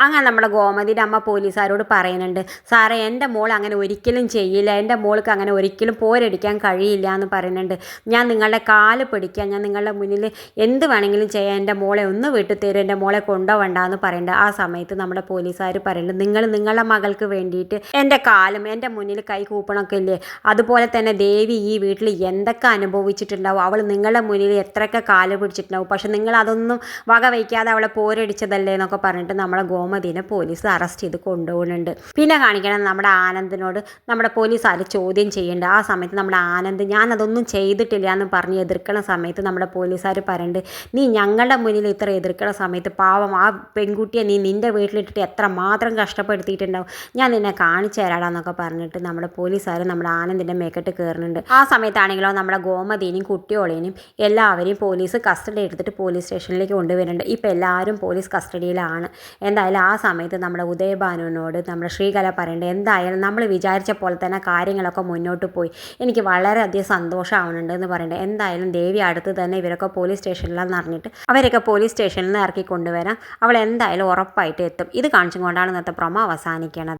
അങ്ങനെ നമ്മുടെ ഗോമതിയുടെ അമ്മ പോലീസുകാരോട് പറയുന്നുണ്ട്, സാറേ എൻ്റെ മോൾ അങ്ങനെ ഒരിക്കലും ചെയ്യില്ല, എൻ്റെ മോൾക്ക് അങ്ങനെ ഒരിക്കലും പോരടിക്കാൻ കഴിയില്ല എന്ന് പറയുന്നുണ്ട്. ഞാൻ നിങ്ങളുടെ കാല് പിടിക്കാം, ഞാൻ നിങ്ങളുടെ മുന്നിൽ എന്ത് വേണമെങ്കിലും ചെയ്യാം, എൻ്റെ മോളെ ഒന്ന് വിട്ടു തരും, എൻ്റെ മോളെ കൊണ്ടുപോകണ്ട എന്ന് പറയുന്നുണ്ട്. ആ സമയത്ത് നമ്മുടെ പോലീസുകാർ പറയുന്നുണ്ട്, നിങ്ങൾ നിങ്ങളുടെ മകൾക്ക് വേണ്ടിയിട്ട് എൻ്റെ കാലും എൻ്റെ മുന്നിൽ കൈ കൂപ്പണമൊക്കെ ഇല്ലേ, അതുപോലെ തന്നെ ദേവി ഈ വീട്ടിൽ എന്തൊക്കെ അനുഭവിച്ചിട്ടുണ്ടാവും, അവൾ നിങ്ങളുടെ മുന്നിൽ എത്രയൊക്കെ കാല് പിടിച്ചിട്ടുണ്ടാവും, പക്ഷെ നിങ്ങൾ അതൊന്നും വക വയ്ക്കാതെ അവളെ പോരടിച്ചതല്ലേ എന്നൊക്കെ പറഞ്ഞിട്ട് നമ്മളെ ഗോമതിനെ പോലീസ് അറസ്റ്റ് ചെയ്ത് കൊണ്ടുപോകുന്നുണ്ട്. പിന്നെ കാണിക്കണം നമ്മുടെ ആനന്ദിനോട് നമ്മുടെ പോലീസുകാർ ചോദ്യം ചെയ്യുന്നുണ്ട്. ആ സമയത്ത് നമ്മുടെ ആനന്ദ് ഞാനതൊന്നും ചെയ്തിട്ടില്ല എന്ന് പറഞ്ഞ് എതിർക്കണ സമയത്ത് നമ്മുടെ പോലീസുകാർ പറയുന്നുണ്ട്, നീ ഞങ്ങളുടെ മുന്നിൽ ഇത്ര എതിർക്കണ സമയത്ത് പാവം ആ പെൺകുട്ടിയെ നീ നിൻ്റെ വീട്ടിലിട്ടിട്ട് എത്ര മാത്രം കഷ്ടപ്പെടുത്തിയിട്ടുണ്ടാവും, ഞാൻ നിന്നെ കാണിച്ചു തരാടാന്നൊക്കെ പറഞ്ഞിട്ട് നമ്മുടെ പോലീസുകാർ നമ്മുടെ ആനന്ദിൻ്റെ മേക്കെട്ട് കയറുന്നുണ്ട്. ആ സമയത്താണെങ്കിലോ നമ്മുടെ ഗോമതിനെയും കുട്ടിയോളേനെയും എല്ലാവരെയും പോലീസ് കസ്റ്റഡി എടുത്തിട്ട് പോലീസ് സ്റ്റേഷനിലേക്ക് കൊണ്ടുവരുന്നുണ്ട്. ഇപ്പോൾ എല്ലാവരും പോലീസ് കസ്റ്റഡിയിലാണ്. എന്തായാലും ആ സമയത്ത് നമ്മുടെ ഉദയഭാനുവിനോട് നമ്മുടെ ശ്രീകല പറയേണ്ടത്, എന്തായാലും നമ്മൾ വിചാരിച്ച പോലെ തന്നെ കാര്യങ്ങളൊക്കെ മുന്നോട്ട് പോയി, എനിക്ക് വളരെയധികം സന്തോഷമാവുന്നുണ്ട് എന്ന് പറയേണ്ടത്. എന്തായാലും ദേവി അടുത്ത് തന്നെ ഇവരൊക്കെ പോലീസ് സ്റ്റേഷനിലാണെന്ന് അറിഞ്ഞിട്ട് അവരൊക്കെ പോലീസ് സ്റ്റേഷനിൽ നിന്ന് ഇറക്കി കൊണ്ടുവരാൻ അവൾ എന്തായാലും ഉറപ്പായിട്ട് എത്തും. ഇത് കാണിച്ചുകൊണ്ടാണ് ഇന്നത്തെ പ്രൊമോ അവസാനിക്കുന്നത്.